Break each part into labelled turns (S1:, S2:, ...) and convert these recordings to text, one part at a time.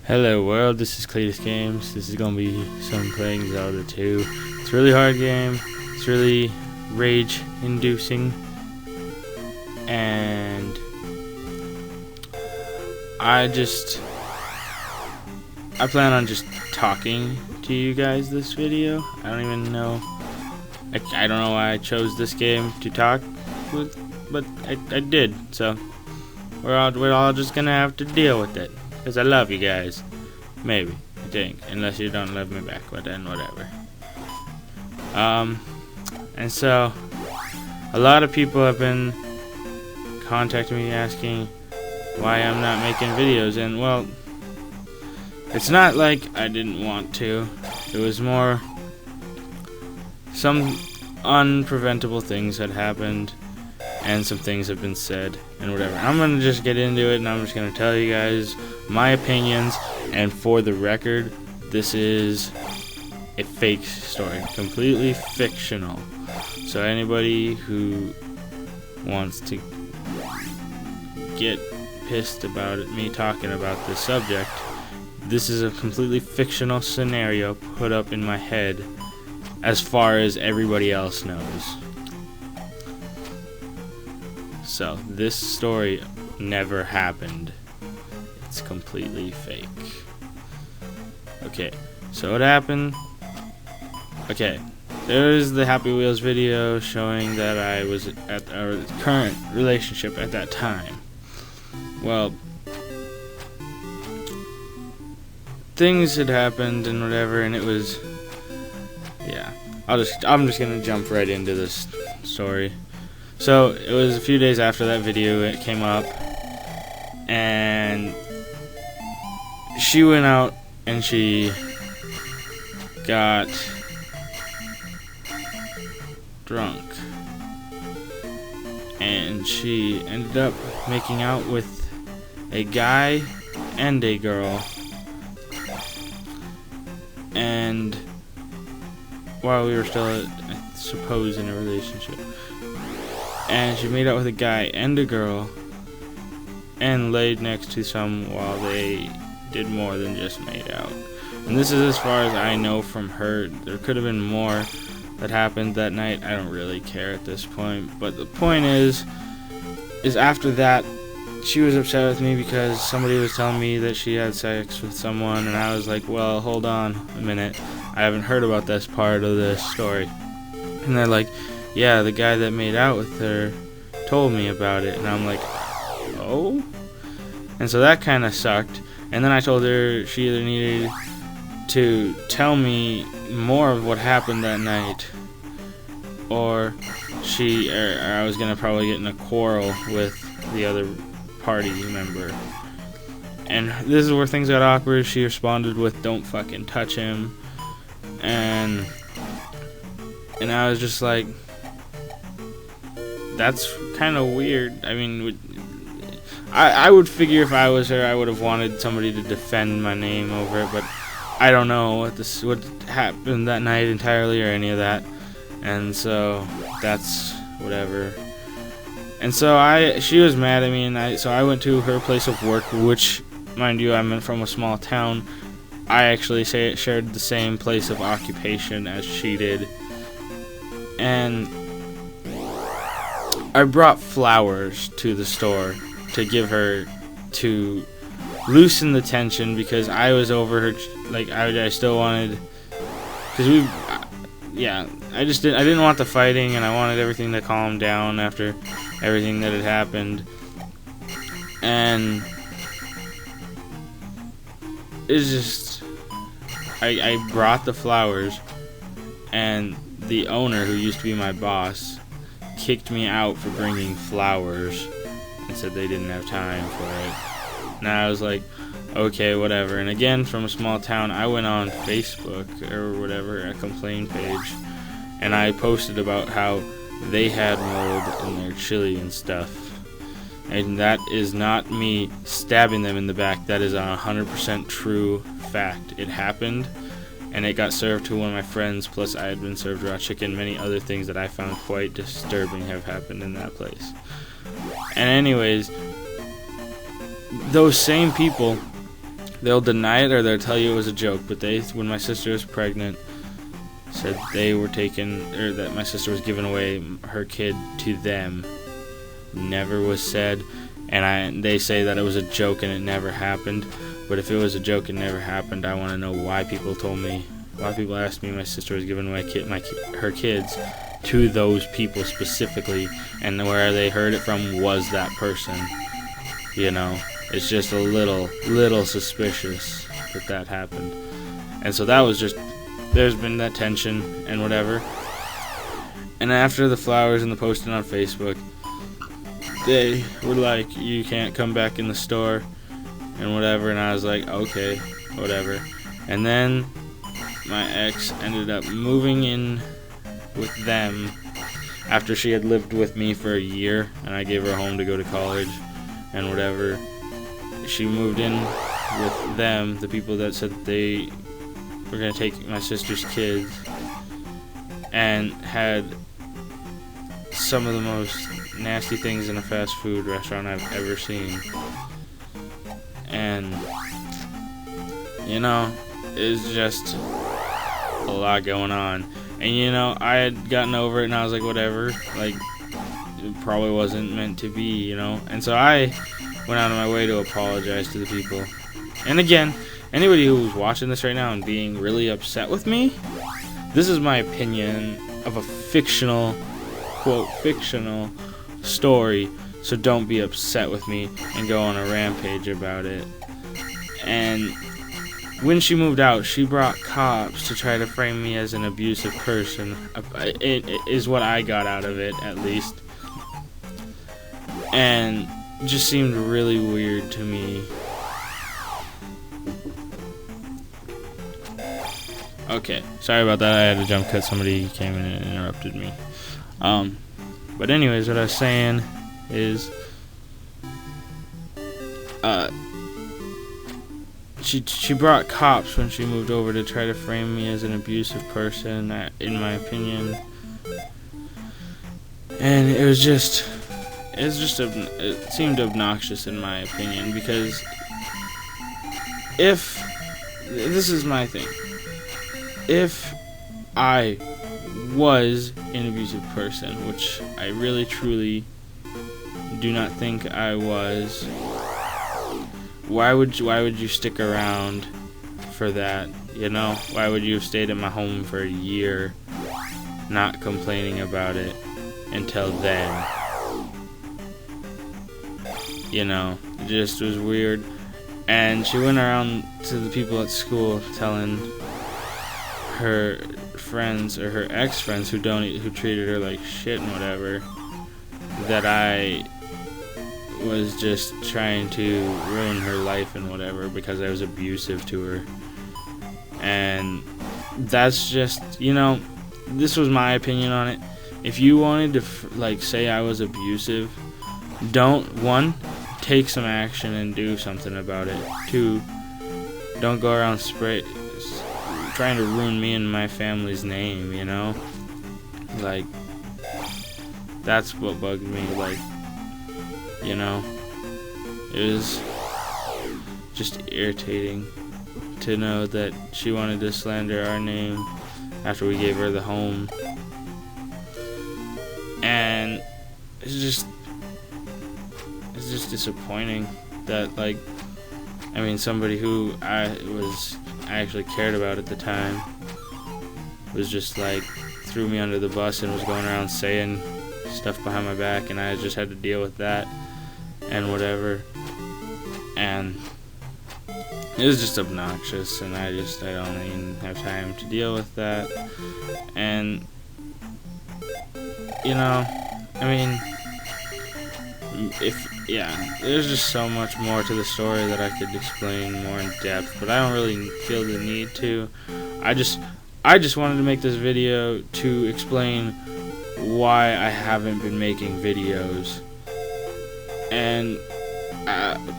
S1: Hello world, this is Cletus Games. This is gonna be some playing Zelda 2. It's a really hard game. It's really rage inducing. And I plan on just talking to you guys this video. I don't even know. I don't know why I chose this game to talk with, but I did. So we're all just gonna have to deal with it. Because I love you guys. Maybe. I think. Unless you don't love me back. But then whatever. And so a lot of people have been contacting me asking why I'm not making videos. And well, it's not like I didn't want to. It was more some unpreventable things had happened. And some things have been said and whatever. I'm gonna just get into it and I'm just gonna tell you guys my opinions, and for the record, this is a fake story, completely fictional. So anybody who wants to get pissed about me talking about this subject, this is a completely fictional scenario put up in my head as far as everybody else knows. So, this story never happened. It's completely fake. Okay, so what happened? Okay, there's the Happy Wheels video showing that I was at our current relationship at that time. Well, things had happened and whatever, and it was, yeah. I'm just gonna jump right into this story. So, it was a few days after that video it came up, and she went out and she got drunk, and she ended up making out with a guy and a girl, and while we were still, I suppose, in a relationship. And she made out with a guy and a girl and laid next to some while they did more than just made out. And this is as far as I know from her. There could have been more that happened that night. I don't really care at this point. But the point is after that, she was upset with me because somebody was telling me that she had sex with someone, and I was like, well, hold on a minute. I haven't heard about this part of this story. And they're like, yeah, the guy that made out with her told me about it. And I'm like, oh? And so that kind of sucked. And then I told her she either needed to tell me more of what happened that night, or I was going to probably get in a quarrel with the other party member. And this is where things got awkward. She responded with, don't fucking touch him. And I was just like, that's kind of weird. I mean, I would figure if I was her, I would have wanted somebody to defend my name over it, but I don't know what happened that night entirely or any of that, and so that's whatever. And so she was mad at me, and so I went to her place of work, which, mind you, I'm from a small town. I actually shared the same place of occupation as she did, and I brought flowers to the store to give her to loosen the tension, because I was over her, like, I still wanted, because I didn't want the fighting, and I wanted everything to calm down after everything that had happened. And it's just, I brought the flowers, and the owner, who used to be my boss, kicked me out for bringing flowers and said they didn't have time for it. And I was like, okay, whatever. And again, from a small town, I went on Facebook or whatever, a complaint page, and I posted about how they had mold in their chili and stuff. And that is not me stabbing them in the back. That is a 100% true fact. It happened, and it got served to one of my friends, plus I had been served raw chicken. Many other things that I found quite disturbing have happened in that place. And anyways, those same people they'll deny it or they'll tell you it was a joke. But when my sister was pregnant, said they were that my sister was giving away her kid to them. Never was said, and they say that it was a joke and it never happened. But if it was a joke and never happened, I want to know why people told me. Why people asked me my sister was giving away her kids to those people specifically, and where they heard it from was that person. You know, it's just a little suspicious that happened. And so that was just, there's been that tension and whatever. And after the flowers and the posting on Facebook, they were like, you can't come back in the store and whatever, and I was like, okay, whatever. And then my ex ended up moving in with them after she had lived with me for a year, and I gave her a home to go to college and whatever. She moved in with them, the people that said they were going to take my sister's kids, and had some of the most nasty things in a fast food restaurant I've ever seen. And, you know, it's just a lot going on. And, you know, I had gotten over it and I was like, whatever, like, it probably wasn't meant to be, you know. And so I went out of my way to apologize to the people. And again, anybody who's watching this right now and being really upset with me, this is my opinion of a fictional, quote, fictional story, so don't be upset with me and go on a rampage about it. And when she moved out, she brought cops to try to frame me as an abusive person. It is what I got out of it, at least. And it just seemed really weird to me. Okay, sorry about that. I had to jump cut. Somebody came in and interrupted me. But anyways, what I was saying is, she brought cops when she moved over to try to frame me as an abusive person, in my opinion. And it seemed obnoxious in my opinion, because this is my thing. If I was an abusive person, which I really truly do not think I was, why would you stick around for that? You know, why would you have stayed at my home for a year, not complaining about it until then? You know, it just was weird. And she went around to the people at school telling her friends, or her ex-friends who treated her like shit and whatever, that I was just trying to ruin her life and whatever because I was abusive to her. And that's just, you know, this was my opinion on it. If you wanted to say I was abusive, don't take some action and do something about it. 2, don't go around trying to ruin me and my family's name, you know? Like, that's what bugged me. Like, you know, it was just irritating to know that she wanted to slander our name after we gave her the home. And it's just disappointing that, like, I mean, somebody who I actually cared about at the time was just like threw me under the bus and was going around saying stuff behind my back, and I just had to deal with that and whatever. And it was just obnoxious, and I don't even have time to deal with that. And, you know, I mean, there's just so much more to the story that I could explain more in depth, but I don't really feel the need to. I just wanted to make this video to explain why I haven't been making videos. And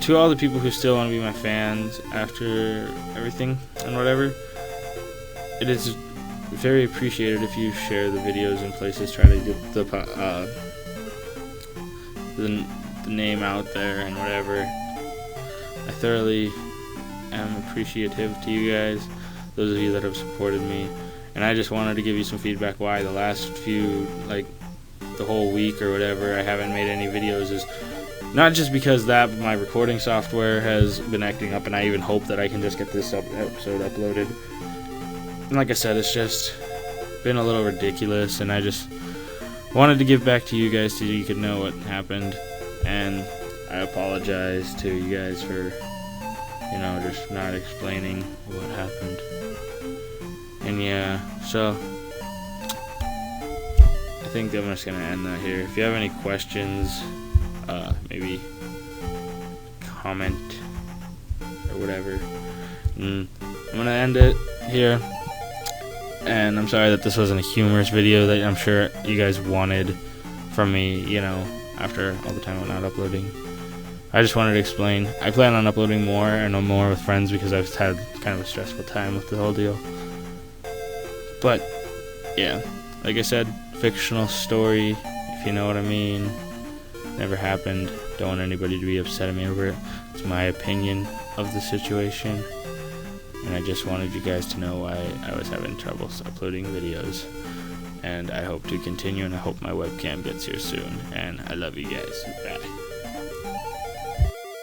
S1: to all the people who still want to be my fans after everything and whatever, it is very appreciated if you share the videos in places, try to get the name out there and whatever. I thoroughly am appreciative to you guys, those of you that have supported me. And I just wanted to give you some feedback why the last few, like the whole week or whatever, I haven't made any videos is not just because that, but my recording software has been acting up, and I even hope that I can just get this episode uploaded. And like I said, it's just been a little ridiculous, and I just wanted to give back to you guys so you could know what happened. And I apologize to you guys for, just not explaining what happened. And yeah, so I think I'm just gonna end that here. If you have any questions, maybe comment or whatever. I'm gonna end it here. And I'm sorry that this wasn't a humorous video that I'm sure you guys wanted from me, after all the time I'm not uploading. I just wanted to explain. I plan on uploading more and more with friends because I've had kind of a stressful time with the whole deal. But, yeah, like I said, fictional story, if you know what I mean. Never happened. Don't want anybody to be upset at me over it. It's my opinion of the situation. And I just wanted you guys to know why I was having trouble uploading videos. And I hope to continue, and I hope my webcam gets here soon. And I love you guys. Bye.